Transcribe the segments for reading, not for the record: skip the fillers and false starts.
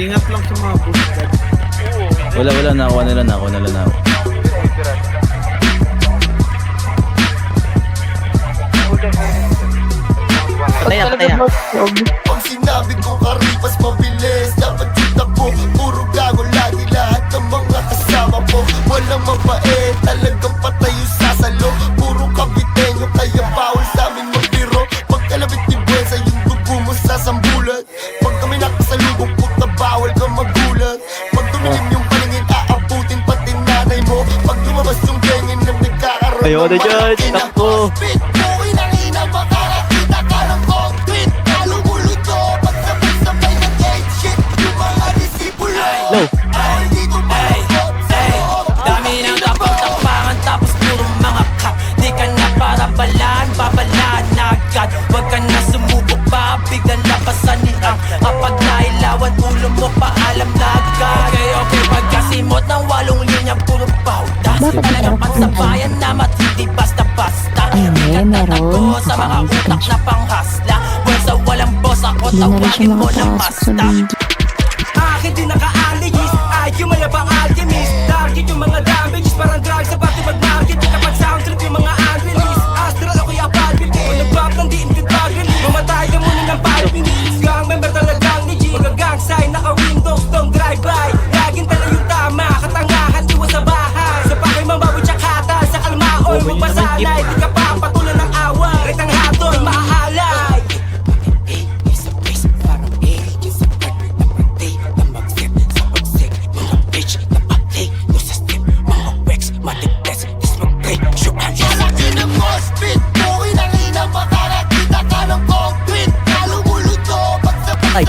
Ingat lang sa mga boostad. Wala, nakuha nila na ako. Patay na. Pag sinabi ko karipas mabilis, dapat takbo. Puro gago lagi lahat ng mga kasama ko. Walang mabait, talagang patay yung sasalo. Puro kabitenyo, kaya bawal sa amin magbiro. Pagkalabit ni Buenza, yung dugo mo sasambulat. Pag kami nakasalubong, puta bawal ka magulat. Pag dumilim yung paningin, aabutin pati nanay mo. Pag lumabas yung gengin na nagkakaroon Ayaw na dyan, takbo. Low. Dami ng tapang-tapangan tapos puro mga kap. Di ka na para balaan, babalaan na agad. Huwag ka na sumubok pa, biglang labasan ni ang kapag nailawan ulo mo, paalam na agad. Okay, pagkasimot ng 8 linya, puro pauta. Talagang pansabayan na matindi basta-basta. Di ka tatakbo sa mga utak na panghasla. Sa walang boss ako, tawagin mo ng masta. Akin din naka-allergies, IQ malabang alchemist. Target yung mga damages, parang drugs sa pati mag-market. Kapag sound trip yung mga unreleased, astral ako yung apalpil. Kung nag-pop lang di intentagali, mamatay ka muna ng 5 minutes. Gang member talagang ni G, magagang sign, naka-windows, don't drive-by. Laging tala yung tama, katangahan, iwas sa bahay. Sa pakay mamawid siya kata, sa kalmaon, magpasanay. Di ka pa patulan ng away, retang haton, maaalay. Ay.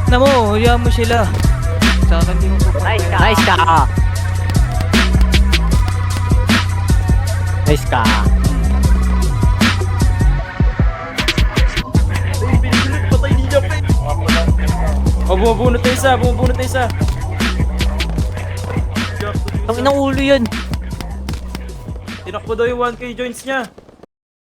Namo, hulihan mo sila. Sa akin di mo po. Nice ka. Nice ka. Bumubunot na isa. Ang inang ulo yan. Tinakbo daw yung 1K joints niya.